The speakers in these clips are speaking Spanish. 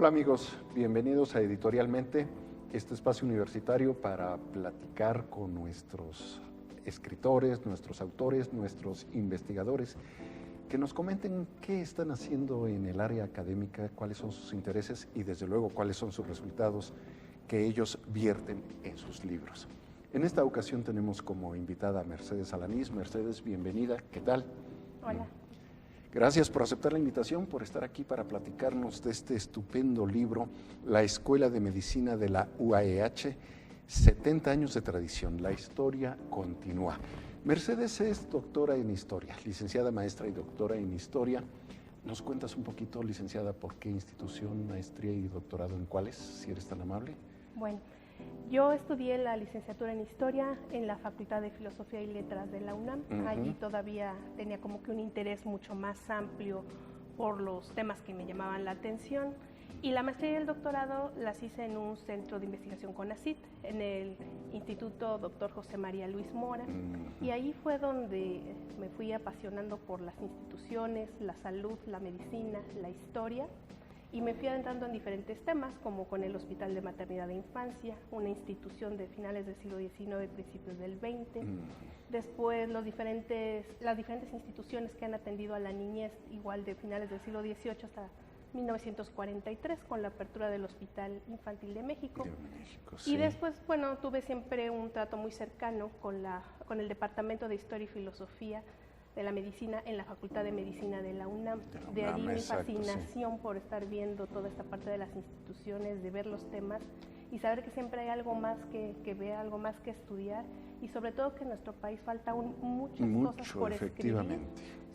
Hola amigos, bienvenidos a Editorialmente, este espacio universitario para platicar con nuestros escritores, nuestros autores, nuestros investigadores, que nos comenten qué están haciendo en el área académica, cuáles son sus intereses y desde luego cuáles son sus resultados que ellos vierten en sus libros. En esta ocasión tenemos como invitada a Mercedes Alanís. Mercedes, bienvenida, ¿qué tal? Hola. Gracias por aceptar la invitación, por estar aquí para platicarnos de este estupendo libro, La Escuela de Medicina de la UAEH, 70 años de tradición, la historia continúa. Mercedes es doctora en historia, licenciada, maestra y doctora en historia. ¿Nos cuentas un poquito, licenciada, por qué institución, maestría y doctorado en cuáles, si eres tan amable? Bueno, yo estudié la licenciatura en Historia en la Facultad de Filosofía y Letras de la UNAM. Allí todavía tenía como que un interés mucho más amplio por los temas que me llamaban la atención. Y la maestría y el doctorado las hice en un centro de investigación CONACYT, en el Instituto Dr. José María Luis Mora. Y ahí fue donde me fui apasionando por las instituciones, la salud, la medicina, la historia. Y me fui adentrando en diferentes temas, como con el Hospital de Maternidad e Infancia, una institución de finales del siglo XIX, principios del XX. Después las diferentes instituciones que han atendido a la niñez, igual de finales del siglo XVIII hasta 1943, con la apertura del Hospital Infantil de México. Sí. Y después, bueno, tuve siempre un trato muy cercano con el Departamento de Historia y Filosofía de la Medicina en la Facultad de Medicina de la UNAM. De allí mi fascinación por estar viendo toda esta parte de las instituciones, de ver los temas y saber que siempre hay algo más que ver, algo más que estudiar y sobre todo que en nuestro país falta muchas cosas por escribir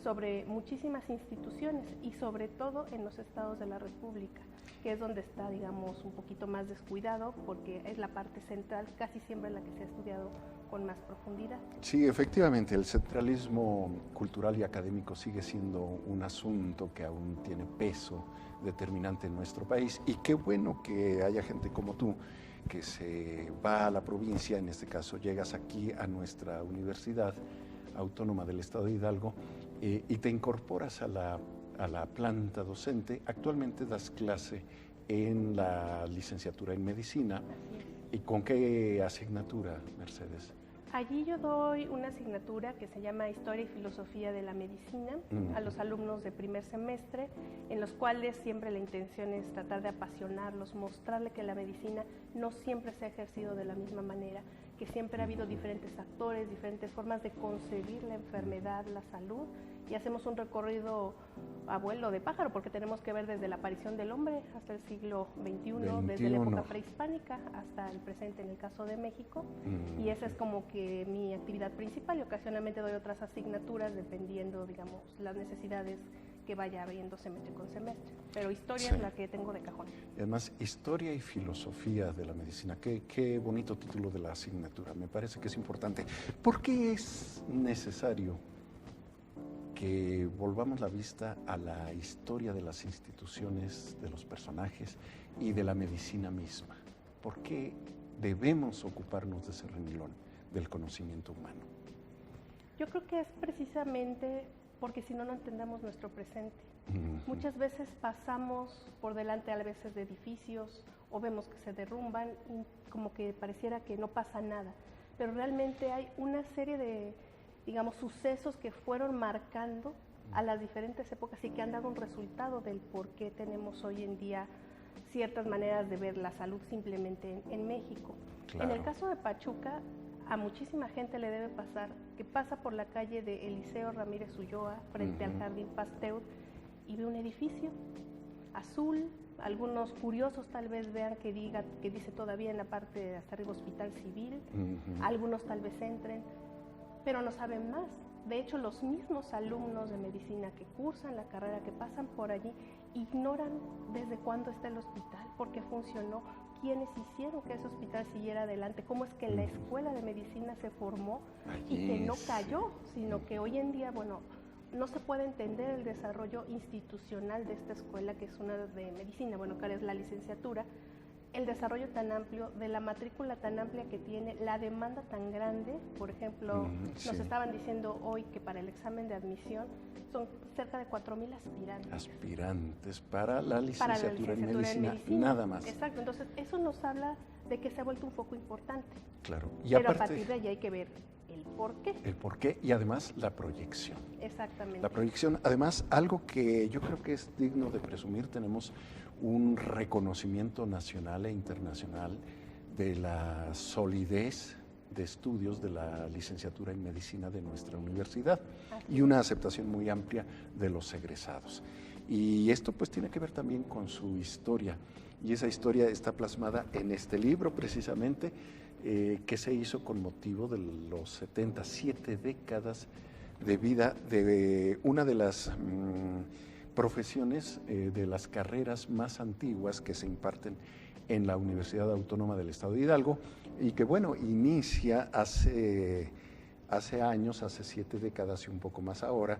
sobre muchísimas instituciones y sobre todo en los estados de la República, que es donde está, digamos, un poquito más descuidado porque es la parte central, casi siempre la que se ha estudiado con más profundidad. Sí, efectivamente, el centralismo cultural y académico sigue siendo un asunto que aún tiene peso determinante en nuestro país y qué bueno que haya gente como tú que se va a la provincia, en este caso llegas aquí a nuestra Universidad Autónoma del Estado de Hidalgo y te incorporas a la planta docente. Actualmente das clase en la licenciatura en Medicina. ¿Y con qué asignatura, Mercedes? Allí yo doy una asignatura que se llama Historia y Filosofía de la Medicina a los alumnos de primer semestre, en los cuales siempre la intención es tratar de apasionarlos, mostrarle que la medicina no siempre se ha ejercido de la misma manera, que siempre ha habido diferentes actores, diferentes formas de concebir la enfermedad, la salud, y hacemos un recorrido a vuelo de pájaro, porque tenemos que ver desde la aparición del hombre hasta el siglo XXI, desde la época prehispánica hasta el presente en el caso de México, y esa es como que mi actividad principal, y ocasionalmente doy otras asignaturas dependiendo, digamos, las necesidades que vaya abriendo semestre con semestre, pero historia es la que tengo de cajón. Y además, Historia y Filosofía de la Medicina, qué bonito título de la asignatura, me parece que es importante. ¿Por qué es necesario que volvamos la vista a la historia de las instituciones, de los personajes y de la medicina misma? ¿Por qué debemos ocuparnos de ese renglón del conocimiento humano? Yo creo que es precisamente porque si no, no entendemos nuestro presente. Muchas veces pasamos por delante a veces de edificios o vemos que se derrumban y como que pareciera que no pasa nada, pero realmente hay una serie de, digamos, sucesos que fueron marcando a las diferentes épocas y que han dado un resultado del por qué tenemos hoy en día ciertas maneras de ver la salud simplemente en México. Claro. En el caso de Pachuca, a muchísima gente le debe pasar que pasa por la calle de Eliseo Ramírez Ulloa frente al Jardín Pasteur y ve un edificio azul. Algunos curiosos tal vez vean que dice todavía en la parte de hasta arriba Hospital Civil. Algunos tal vez entren, pero no saben más. De hecho, los mismos alumnos de medicina que cursan la carrera, que pasan por allí, ignoran desde cuándo está el hospital, por qué funcionó, quiénes hicieron que ese hospital siguiera adelante, cómo es que la escuela de medicina se formó y que no cayó, sino que hoy en día, bueno, no se puede entender el desarrollo institucional de esta escuela, que es una de medicina, bueno, que es la licenciatura, el desarrollo tan amplio, de la matrícula tan amplia que tiene, la demanda tan grande. Por ejemplo, sí. nos estaban diciendo hoy que para el examen de admisión son cerca de 4,000 aspirantes. Aspirantes para la licenciatura en medicina, nada más. Exacto, entonces eso nos habla de que se ha vuelto un foco importante. Claro. Y pero aparte, a partir de ahí hay que ver el por qué. El por qué y además la proyección. Exactamente. La proyección, además, algo que yo creo que es digno de presumir, tenemos un reconocimiento nacional e internacional de la solidez de estudios de la licenciatura en medicina de nuestra universidad y una aceptación muy amplia de los egresados. Y esto pues tiene que ver también con su historia, y esa historia está plasmada en este libro precisamente, que se hizo con motivo de los 77 décadas de vida de una de las profesiones, de las carreras más antiguas que se imparten en la Universidad Autónoma del Estado de Hidalgo, y que bueno, inicia hace años, hace 7 décadas y un poco más ahora,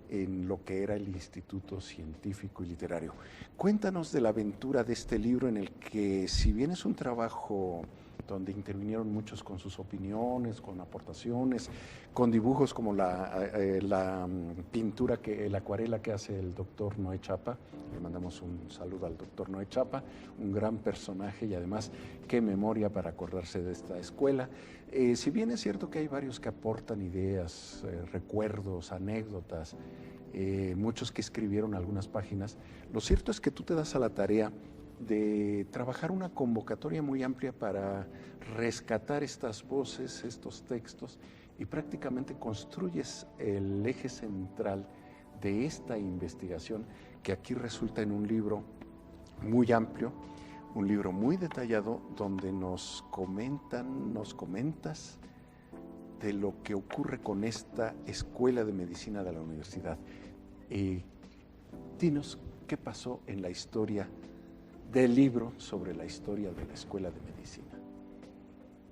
en lo que era el Instituto Científico y Literario. Cuéntanos de la aventura de este libro, en el que, si bien es un trabajo donde intervinieron muchos con sus opiniones, con aportaciones, con dibujos como la pintura, la acuarela que hace el doctor Noé Chapa. Le mandamos un saludo al doctor Noé Chapa, un gran personaje, y además qué memoria para acordarse de esta escuela. Si bien es cierto que hay varios que aportan ideas, recuerdos, anécdotas, muchos que escribieron algunas páginas, lo cierto es que tú te das a la tarea de trabajar una convocatoria muy amplia para rescatar estas voces, estos textos, y prácticamente construyes el eje central de esta investigación, que aquí resulta en un libro muy amplio, un libro muy detallado, donde nos comentas de lo que ocurre con esta Escuela de Medicina de la universidad. Dinos qué pasó en la historia del libro sobre la historia de la Escuela de Medicina.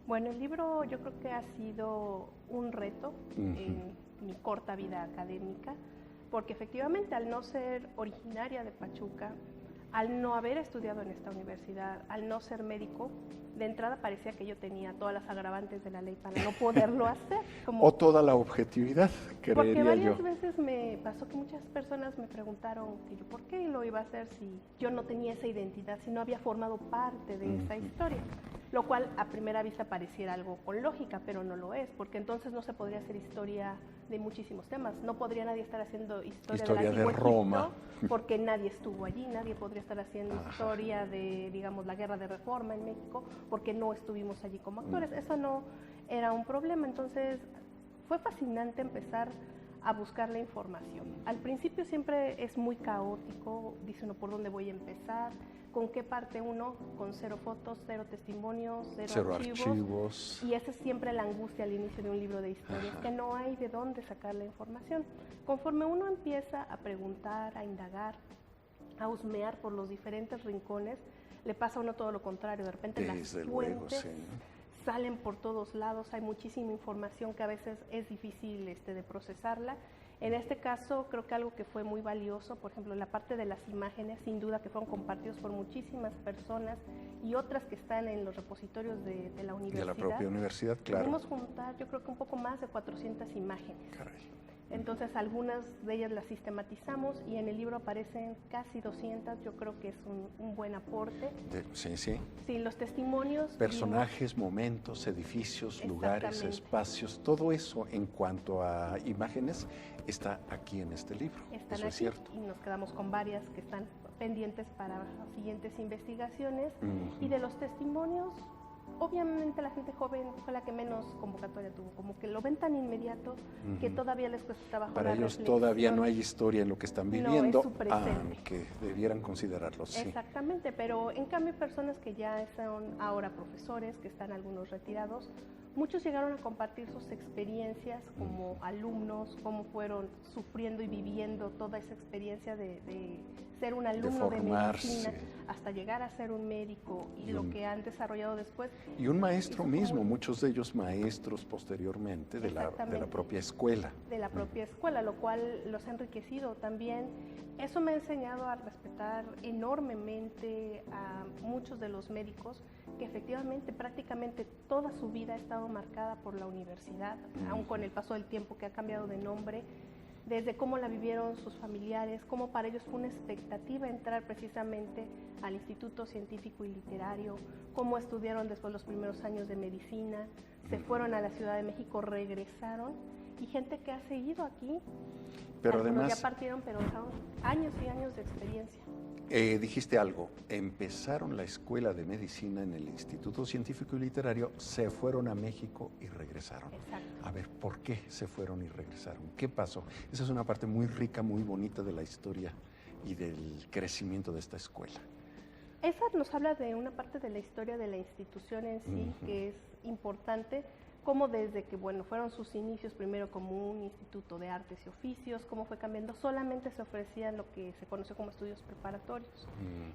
Bueno, el libro yo creo que ha sido un reto en mi corta vida académica, porque efectivamente, al no ser originaria de Pachuca, al no haber estudiado en esta universidad, al no ser médico, de entrada parecía que yo tenía todas las agravantes de la ley para no poderlo hacer. O toda la objetividad, creería yo. Porque varias veces me pasó que muchas personas me preguntaron que yo por qué lo iba a hacer si yo no tenía esa identidad, si no había formado parte de esa historia. Lo cual a primera vista pareciera algo con lógica, pero no lo es, porque entonces no se podría hacer historia de muchísimos temas. No podría nadie estar haciendo historia de Roma, porque nadie estuvo allí. Nadie podría estar haciendo historia de, digamos, la Guerra de Reforma en México, porque no estuvimos allí como actores. Eso no era un problema. Entonces fue fascinante empezar a buscar la información. Al principio siempre es muy caótico, dice uno por dónde voy a empezar, con qué parte uno, con 0 fotos, 0 testimonios, 0 archivos. Y esa es siempre la angustia al inicio de un libro de historias, que no hay de dónde sacar la información. Conforme uno empieza a preguntar, a indagar, a husmear por los diferentes rincones, le pasa a uno todo lo contrario. De repente las fuentes salen por todos lados, hay muchísima información que a veces es difícil de procesarla. En este caso, creo que algo que fue muy valioso, por ejemplo, la parte de las imágenes, sin duda que fueron compartidos por muchísimas personas, y otras que están en los repositorios de la universidad. De la propia universidad, claro. Pudimos juntar, yo creo que un poco más de 400 imágenes. Caray. Entonces, algunas de ellas las sistematizamos, y en el libro aparecen casi 200, yo creo que es un buen aporte. Sí. Sí, los testimonios. Personajes, momentos, edificios, lugares, espacios, todo eso en cuanto a imágenes está aquí en este libro. Están eso aquí, es cierto. Y nos quedamos con varias que están pendientes para siguientes investigaciones. Y de los testimonios, obviamente la gente joven fue la que menos convocatoria tuvo, como que lo ven tan inmediato que todavía les cuesta trabajo. Para ellos todavía no hay historia en lo que están viviendo, no, es su presente. Aunque debieran considerarlo, sí. Exactamente, pero en cambio personas que ya son ahora profesores, que están algunos retirados, Muchos llegaron a compartir sus experiencias como alumnos, cómo fueron sufriendo y viviendo toda esa experiencia de ser un alumno de medicina hasta llegar a ser un médico y lo que han desarrollado después. Y un maestro mismo, muchos de ellos maestros posteriormente de la propia escuela. De la propia escuela, lo cual los ha enriquecido también. Eso me ha enseñado a respetar enormemente a muchos de los médicos que efectivamente prácticamente toda su vida ha estado marcada por la universidad, aun con el paso del tiempo que ha cambiado de nombre, desde cómo la vivieron sus familiares, cómo para ellos fue una expectativa entrar precisamente al Instituto Científico y Literario, cómo estudiaron después los primeros años de medicina, se fueron a la Ciudad de México, regresaron, y gente que ha seguido aquí. Pero además ya partieron, pero dejaron años y años de experiencia. Dijiste algo, empezaron la escuela de medicina en el Instituto Científico y Literario, se fueron a México y regresaron. Exacto. A ver, ¿por qué se fueron y regresaron? ¿Qué pasó? Esa es una parte muy rica, muy bonita de la historia y del crecimiento de esta escuela. Esa nos habla de una parte de la historia de la institución en sí, que es importante, como desde que, fueron sus inicios primero como un instituto de artes y oficios, cómo fue cambiando, solamente se ofrecían lo que se conoció como estudios preparatorios.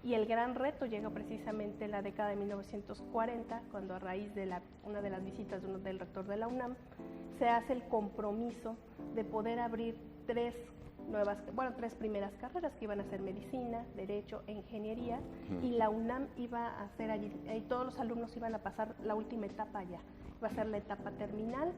Y el gran reto llega precisamente en la década de 1940, cuando a raíz de una de las visitas del rector de la UNAM, se hace el compromiso de poder abrir tres primeras carreras que iban a ser medicina, derecho e ingeniería, y la UNAM iba a hacer allí, y todos los alumnos iban a pasar la última etapa allá. Va a ser la etapa terminal,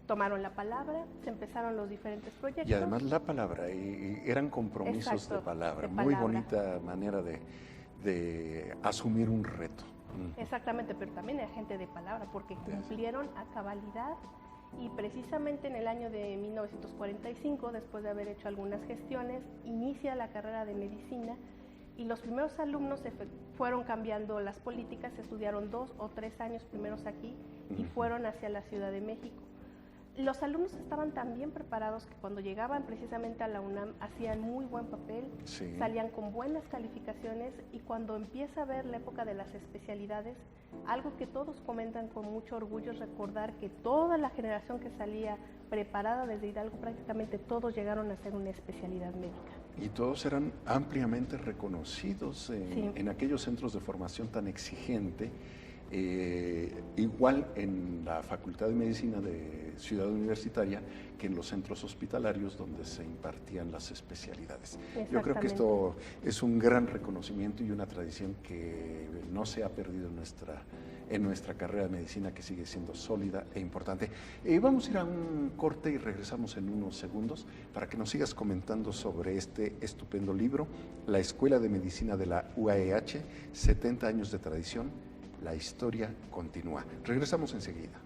tomaron la palabra, se empezaron los diferentes proyectos. Y además la palabra, eran compromisos. Exacto, de palabra, muy bonita manera de asumir un reto. Exactamente, pero también hay gente de palabra, porque cumplieron a cabalidad, y precisamente en el año de 1945, después de haber hecho algunas gestiones, inicia la carrera de medicina. Y los primeros alumnos fueron cambiando las políticas, estudiaron 2 o 3 años primeros aquí y fueron hacia la Ciudad de México. Los alumnos estaban tan bien preparados que cuando llegaban precisamente a la UNAM hacían muy buen papel, salían con buenas calificaciones, y cuando empieza a ver la época de las especialidades, algo que todos comentan con mucho orgullo es recordar que toda la generación que salía preparada desde Hidalgo, prácticamente todos llegaron a hacer una especialidad médica. Y todos eran ampliamente reconocidos en aquellos centros de formación tan exigente. Igual en la Facultad de Medicina de Ciudad Universitaria que en los centros hospitalarios donde se impartían las especialidades. Yo creo que esto es un gran reconocimiento y una tradición que no se ha perdido en nuestra carrera de medicina, que sigue siendo sólida e importante. Vamos a ir a un corte y regresamos en unos segundos para que nos sigas comentando sobre este estupendo libro, La Escuela de Medicina de la UAEH, 70 años de tradición. La historia continúa. Regresamos enseguida.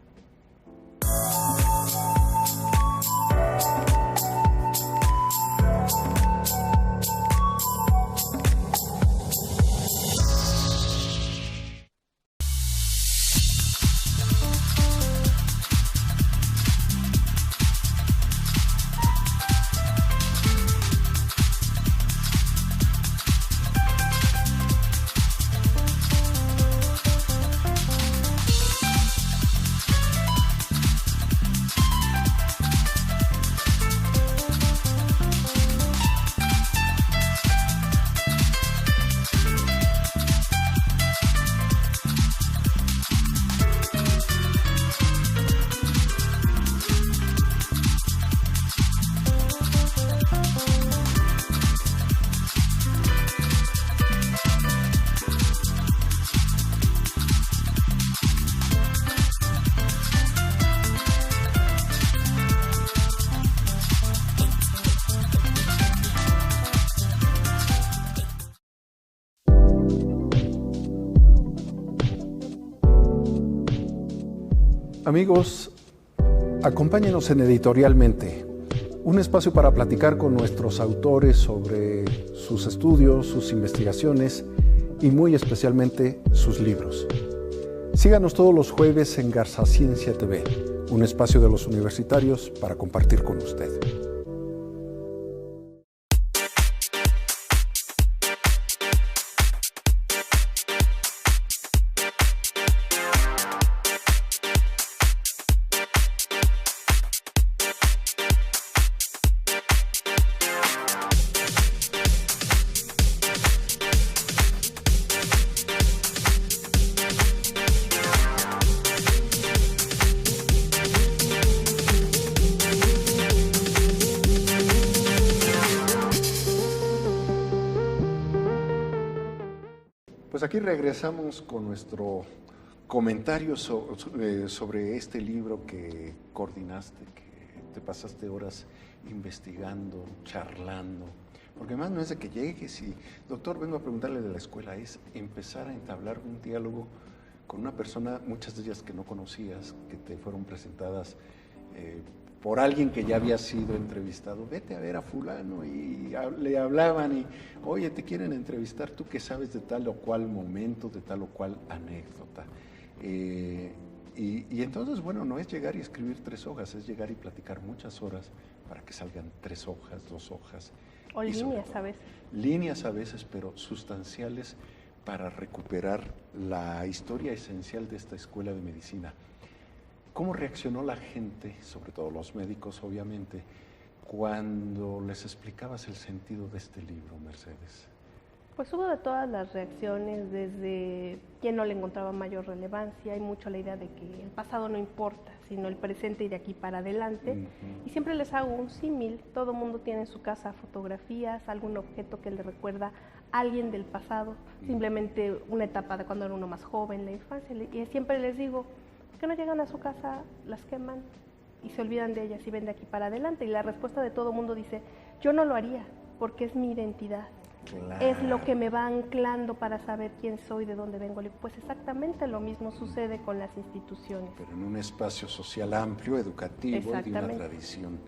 Amigos, acompáñenos en Editorialmente, un espacio para platicar con nuestros autores sobre sus estudios, sus investigaciones y muy especialmente sus libros. Síganos todos los jueves en Garza Ciencia TV, un espacio de los universitarios para compartir con usted. aquí regresamos con nuestro comentario sobre este libro que coordinaste, que te pasaste horas investigando, charlando. Porque además no es de que llegues y, doctor, vengo a preguntarle de la escuela, es empezar a entablar un diálogo con una persona, muchas de ellas que no conocías, que te fueron presentadas por alguien que ya había sido entrevistado. Vete a ver a fulano, y le hablaban y, oye, te quieren entrevistar, tú que sabes de tal o cual momento, de tal o cual anécdota. Y entonces, bueno, no es llegar y escribir 3 hojas, es llegar y platicar muchas horas para que salgan 3 hojas, 2 hojas. O líneas a veces. Líneas a veces, pero sustanciales para recuperar la historia esencial de esta escuela de medicina. ¿Cómo reaccionó la gente, sobre todo los médicos, obviamente, cuando les explicabas el sentido de este libro, Mercedes? Pues hubo de todas las reacciones, desde quien no le encontraba mayor relevancia, hay mucho la idea de que el pasado no importa, sino el presente y de aquí para adelante. Y siempre les hago un símil, todo mundo tiene en su casa fotografías, algún objeto que le recuerda a alguien del pasado, simplemente una etapa de cuando era uno más joven, la infancia, y siempre les digo, ¿por qué no llegan a su casa, las queman y se olvidan de ellas y ven de aquí para adelante? Y la respuesta de todo mundo dice, yo no lo haría, porque es mi identidad. Claro. Es lo que me va anclando para saber quién soy, de dónde vengo. Pues exactamente lo mismo sucede con las instituciones. Pero en un espacio social amplio, educativo, y de una tradición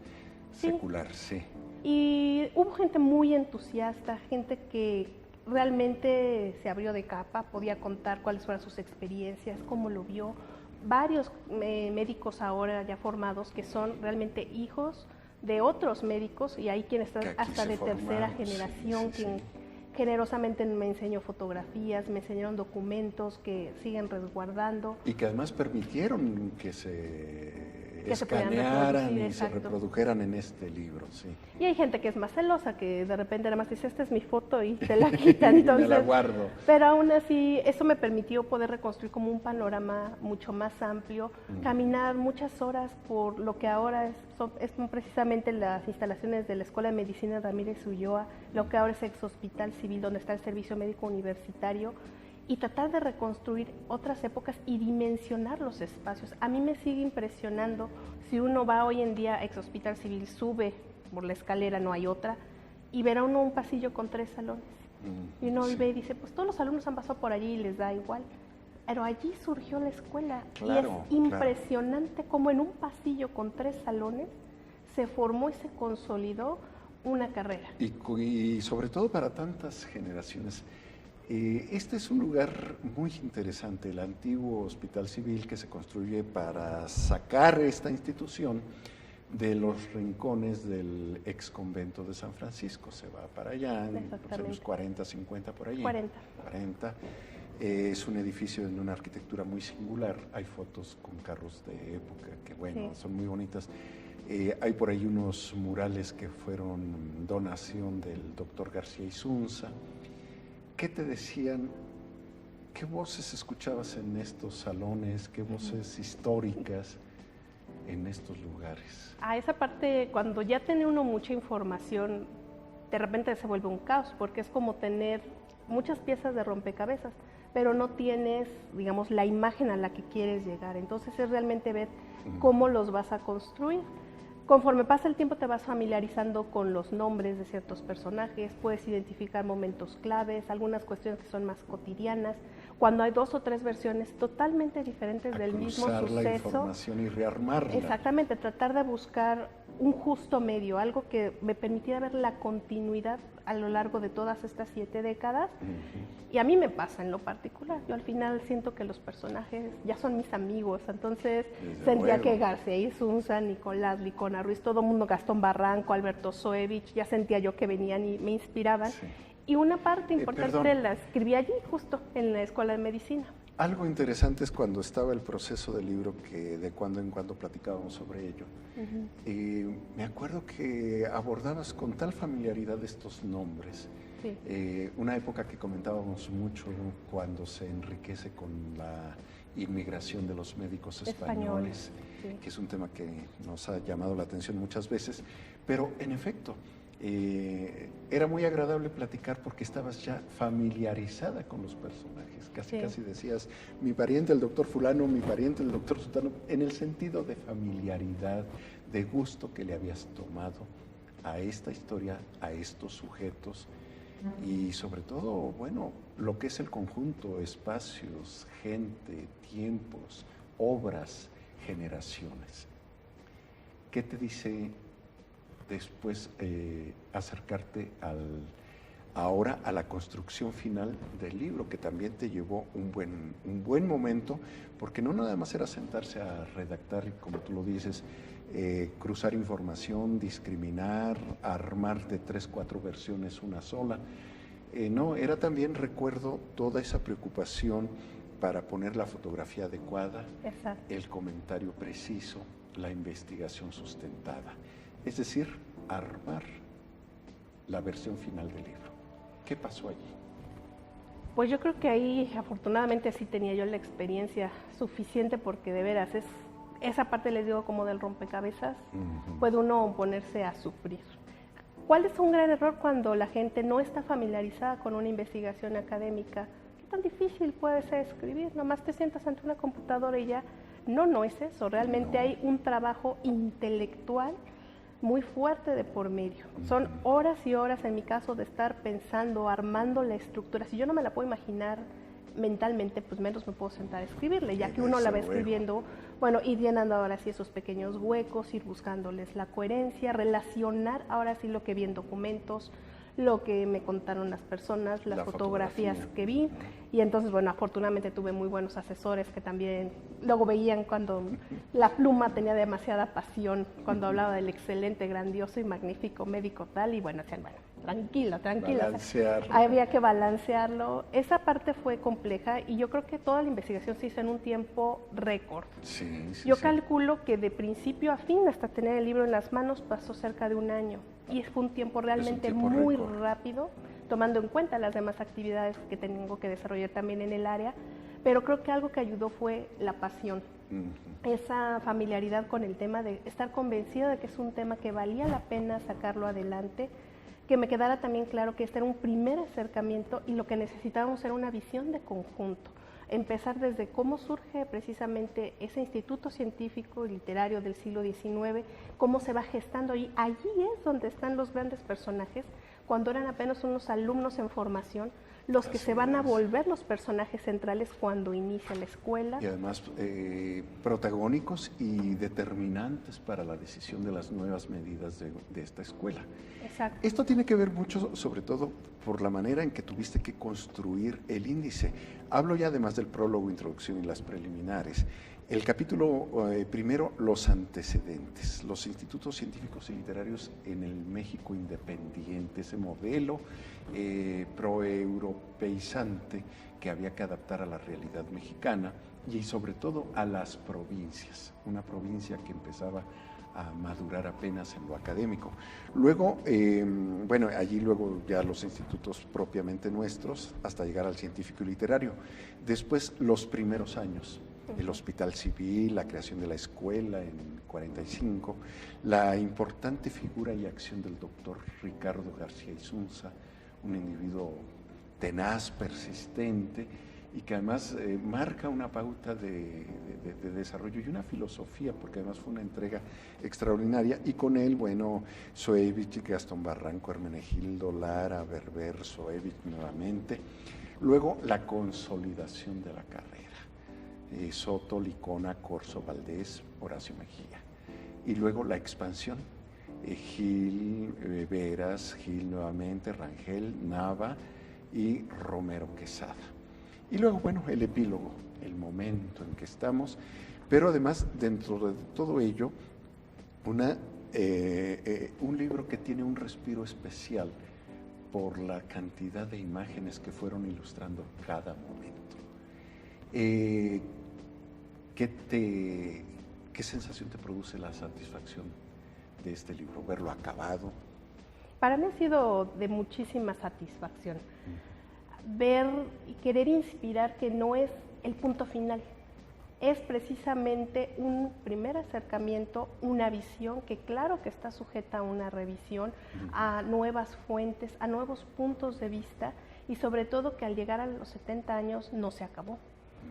secular, sí. Y hubo gente muy entusiasta, gente que realmente se abrió de capa, podía contar cuáles fueron sus experiencias, cómo lo vio. Varios médicos ahora ya formados que son realmente hijos de otros médicos, y hay quienes están hasta de tercera generación, quien generosamente me enseñó fotografías, me enseñaron documentos que siguen resguardando. Y que además permitieron que se escanearan y se reprodujeran en este libro, sí. Y hay gente que es más celosa, que de repente nada más dice, esta es mi foto y te la quita, entonces. Me la guardo. Pero aún así, eso me permitió poder reconstruir como un panorama mucho más amplio, caminar muchas horas por lo que ahora es precisamente las instalaciones de la Escuela de Medicina Ramírez Ulloa, lo que ahora es ex Hospital Civil, donde está el Servicio Médico Universitario, y tratar de reconstruir otras épocas y dimensionar los espacios. A mí me sigue impresionando, si uno va hoy en día a ex Hospital Civil, sube por la escalera, no hay otra, y verá uno un pasillo con 3 salones. Y uno ve y dice, pues todos los alumnos han pasado por allí y les da igual. Pero allí surgió la escuela, claro, y es impresionante cómo en un pasillo con 3 salones se formó y se consolidó una carrera. Y sobre todo para tantas generaciones. Este es un lugar muy interesante, el antiguo Hospital Civil, que se construye para sacar esta institución de los rincones del ex convento de San Francisco. Se va para allá, en los años 40, 50, por allí. 40. Es un edificio de una arquitectura muy singular. Hay fotos con carros de época que, bueno, son muy bonitas. Hay por ahí unos murales que fueron donación del doctor García Isunza. ¿Qué te decían? ¿Qué voces escuchabas en estos salones? ¿Qué voces históricas en estos lugares? A esa parte, cuando ya tiene uno mucha información, de repente se vuelve un caos, porque es como tener muchas piezas de rompecabezas, pero no tienes, digamos, la imagen a la que quieres llegar. Entonces es realmente ver cómo los vas a construir. Conforme pasa el tiempo te vas familiarizando con los nombres de ciertos personajes, puedes identificar momentos claves, algunas cuestiones que son más cotidianas. Cuando hay 2 o 3 versiones totalmente diferentes del mismo suceso, la información y rearmarla. Exactamente, tratar de buscar un justo medio, algo que me permitiera ver la continuidad a lo largo de todas estas 7 décadas. Y a mí me pasa en lo particular, yo al final siento que los personajes ya son mis amigos, entonces sentía que García Isunza, Nicolás Licona Ruiz, todo el mundo, Gastón Barranco, Alberto Zoevich, ya sentía yo que venían y me inspiraban. Y una parte importante la escribí allí, justo en la Escuela de Medicina. Algo interesante es cuando estaba el proceso del libro, que de cuando en cuando platicábamos sobre ello. Me acuerdo que abordabas con tal familiaridad estos nombres. Una época que comentábamos mucho cuando se enriquece con la inmigración de los médicos españoles, que es un tema que nos ha llamado la atención muchas veces. Pero en efecto, Era muy agradable platicar porque estabas ya familiarizada con los personajes. Sí. Casi decías, mi pariente el doctor fulano, mi pariente el doctor sutano, en el sentido de familiaridad, de gusto que le habías tomado a esta historia, a estos sujetos y sobre todo, bueno, lo que es el conjunto, espacios, gente, tiempos, obras, generaciones. ¿Qué te dice después acercarte ahora a la construcción final del libro, que también te llevó un buen momento, porque no nada más era sentarse a redactar y, como tú lo dices, cruzar información, discriminar, armar de 3, 4 versiones una sola. No, era también, recuerdo, toda esa preocupación para poner la fotografía adecuada, Exacto. el comentario preciso, la investigación sustentada. Es decir, armar la versión final del libro. ¿Qué pasó allí? Pues yo creo que ahí afortunadamente sí tenía yo la experiencia suficiente, porque de veras esa parte, les digo, como del rompecabezas, puede uno ponerse a sufrir. ¿Cuál es un gran error cuando la gente no está familiarizada con una investigación académica? ¿Qué tan difícil puede ser escribir? Nomás te sientas ante una computadora y ya. No es eso. Realmente hay un trabajo intelectual muy fuerte de por medio. Son horas y horas, en mi caso, de estar pensando, armando la estructura. Si yo no me la puedo imaginar mentalmente, pues menos me puedo sentar a escribirle, ya que uno la va escribiendo, bueno, ir llenando ahora sí esos pequeños huecos, ir buscándoles la coherencia, relacionar ahora sí lo que vi en documentos, lo que me contaron las personas, las fotografías que vi. Y entonces, bueno, afortunadamente tuve muy buenos asesores que también luego veían cuando la pluma tenía demasiada pasión, cuando hablaba del excelente, grandioso y magnífico médico tal, y bueno, decían, bueno, tranquila. Había que balancearlo. Esa parte fue compleja y yo creo que toda la investigación se hizo en un tiempo récord. Yo calculo que de principio a fin, hasta tener el libro en las manos, pasó cerca de un año. Y fue un tiempo realmente muy rápido, tomando en cuenta las demás actividades que tengo que desarrollar también en el área, pero creo que algo que ayudó fue la pasión, esa familiaridad con el tema, de estar convencida de que es un tema que valía la pena sacarlo adelante, que me quedara también claro que este era un primer acercamiento y lo que necesitábamos era una visión de conjunto. Empezar desde cómo surge precisamente ese instituto científico y literario del siglo XIX, cómo se va gestando, y allí es donde están los grandes personajes, cuando eran apenas unos alumnos en formación, los que se van a volver los personajes centrales cuando inicia la escuela. Y además protagónicos y determinantes para la decisión de las nuevas medidas de esta escuela. Exacto. Esto tiene que ver mucho, sobre todo, por la manera en que tuviste que construir el índice. Hablo ya además del prólogo, introducción y las preliminares. El capítulo primero, los antecedentes, los institutos científicos y literarios en el México independiente, ese modelo proeuropeizante que había que adaptar a la realidad mexicana y sobre todo a las provincias, una provincia que empezaba a madurar apenas en lo académico. Luego, bueno, allí luego ya los institutos propiamente nuestros, hasta llegar al científico y literario. Después, los primeros años, el Hospital Civil, la creación de la escuela en 45, la importante figura y acción del doctor Ricardo García Isunza, un individuo tenaz, persistente, y que además marca una pauta de desarrollo y una filosofía, porque además fue una entrega extraordinaria, y con él, bueno, Zoevich, Gastón Barranco, Hermenegildo Lara, Berber, Zoevich nuevamente. Luego, la consolidación de la carrera. Soto, Licona, Corso, Valdés, Horacio Mejía. Y luego la expansión, Gil, Veras, Gil nuevamente, Rangel, Nava y Romero Quesada. Y luego, bueno, el epílogo, el momento en que estamos, pero además dentro de todo ello, un libro que tiene un respiro especial por la cantidad de imágenes que fueron ilustrando cada momento. ¿Qué sensación te produce la satisfacción de este libro, verlo acabado? Para mí ha sido de muchísima satisfacción ver y querer inspirar que no es el punto final, es precisamente un primer acercamiento, una visión que claro que está sujeta a una revisión, a nuevas fuentes, a nuevos puntos de vista, y sobre todo que al llegar a los 70 años no se acabó,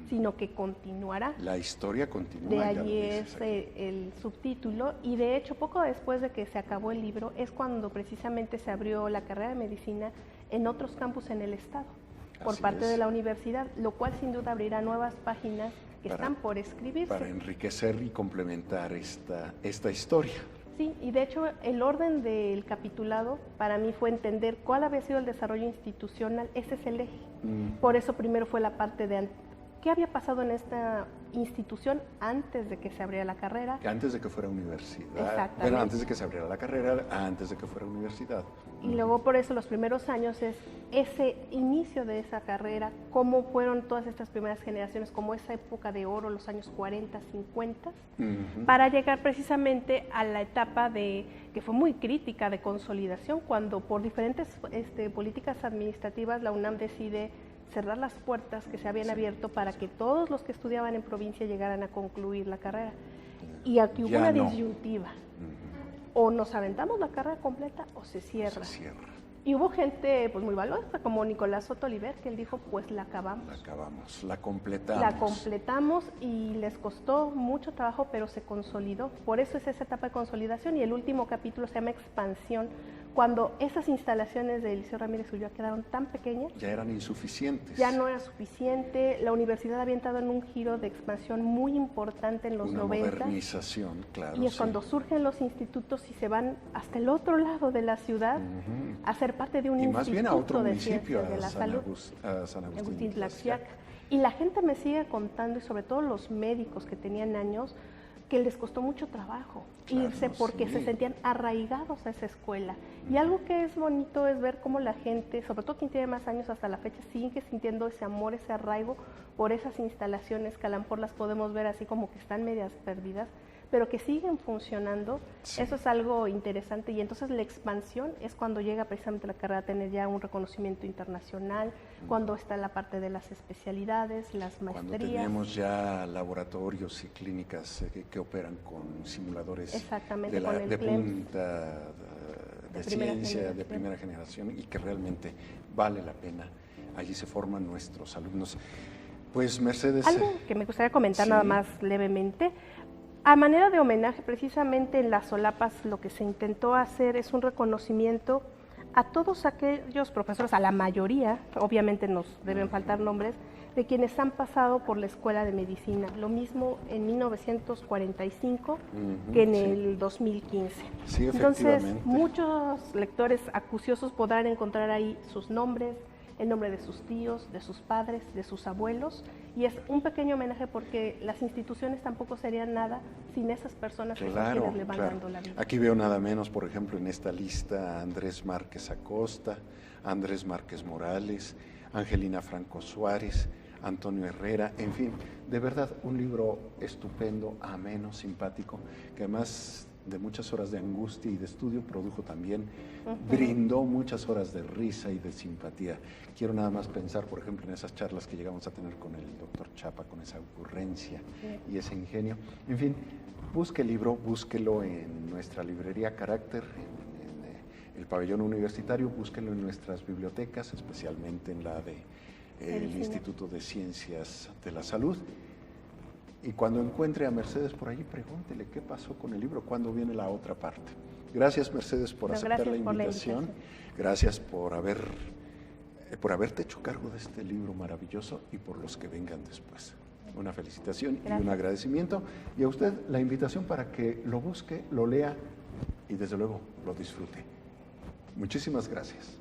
sino que continuará. La historia continúa. De allí es el subtítulo, y de hecho poco después de que se acabó el libro es cuando precisamente se abrió la carrera de medicina en otros campus en el estado por parte de la universidad, lo cual sin duda abrirá nuevas páginas que están por escribirse. Para enriquecer y complementar esta historia. Sí, y de hecho el orden del capitulado para mí fue entender cuál había sido el desarrollo institucional, ese es el eje. Por eso primero fue la parte de qué había pasado en esta institución antes de que se abriera la carrera. Antes de que fuera universidad. Exactamente. Bueno, antes de que se abriera la carrera, antes de que fuera universidad. Y luego por eso los primeros años es ese inicio de esa carrera, cómo fueron todas estas primeras generaciones, como esa época de oro, los años 40, 50, para llegar precisamente a la etapa que fue muy crítica de consolidación, cuando por diferentes políticas administrativas la UNAM decide cerrar las puertas que se habían abierto para que todos los que estudiaban en provincia llegaran a concluir la carrera. Y aquí hubo una disyuntiva. O nos aventamos la carrera completa o se cierra. Y hubo gente pues muy valiosa, como Nicolás Soto Oliver, que él dijo, pues la acabamos. La completamos. La completamos y les costó mucho trabajo, pero se consolidó. Por eso es esa etapa de consolidación, y el último capítulo se llama Expansión, cuando esas instalaciones del Liceo Ramírez Ulloa quedaron tan pequeñas. Ya eran insuficientes. Ya no era suficiente. La universidad había entrado en un giro de expansión muy importante en los 90. Una modernización, claro. Y es cuando surgen los institutos y se van hasta el otro lado de la ciudad a ser parte de un instituto más bien a otro de municipio, ciencias de la salud. a San Agustín Tlaxiaca. Y la gente me sigue contando, y sobre todo los médicos que tenían años, que les costó mucho trabajo irse porque se sentían arraigados a esa escuela. Y algo que es bonito es ver cómo la gente, sobre todo quien tiene más años hasta la fecha, sigue sintiendo ese amor, ese arraigo por esas instalaciones que a lo mejor las podemos ver así como que están medias perdidas, pero que siguen funcionando. Eso es algo interesante, y entonces la expansión es cuando llega precisamente la carrera a tener ya un reconocimiento internacional, cuando está la parte de las especialidades, las maestrías. Cuando tenemos ya laboratorios y clínicas que operan con simuladores de punta, de ciencia, de primera generación, y que realmente vale la pena. Allí se forman nuestros alumnos. Pues Mercedes... Algo que me gustaría comentar nada más levemente. A manera de homenaje, precisamente en las solapas lo que se intentó hacer es un reconocimiento a todos aquellos profesores, a la mayoría, obviamente nos deben faltar nombres, de quienes han pasado por la Escuela de Medicina. Lo mismo en 1945 que en el 2015. Sí, entonces, muchos lectores acuciosos podrán encontrar ahí sus nombres, el nombre de sus tíos, de sus padres, de sus abuelos, y es un pequeño homenaje porque las instituciones tampoco serían nada sin esas personas que son quienes le van dando la vida. Aquí veo nada menos, por ejemplo, en esta lista, Andrés Márquez Acosta, Andrés Márquez Morales, Angelina Franco Suárez, Antonio Herrera, en fin, de verdad un libro estupendo, ameno, simpático, que además de muchas horas de angustia y de estudio, produjo también, brindó muchas horas de risa y de simpatía. Quiero nada más pensar, por ejemplo, en esas charlas que llegamos a tener con el doctor Chapa, con esa ocurrencia y ese ingenio. En fin, busque el libro, búsquelo en nuestra librería Carácter, en el pabellón universitario, búsquelo en nuestras bibliotecas, especialmente en la del Instituto de Ciencias de la Salud. Y cuando encuentre a Mercedes por allí, pregúntele qué pasó con el libro, cuándo viene la otra parte. Gracias, Mercedes, por aceptar la invitación. Gracias por haberte hecho cargo de este libro maravilloso y por los que vengan después. Una felicitación y un agradecimiento. Y a usted la invitación para que lo busque, lo lea y desde luego lo disfrute. Muchísimas gracias.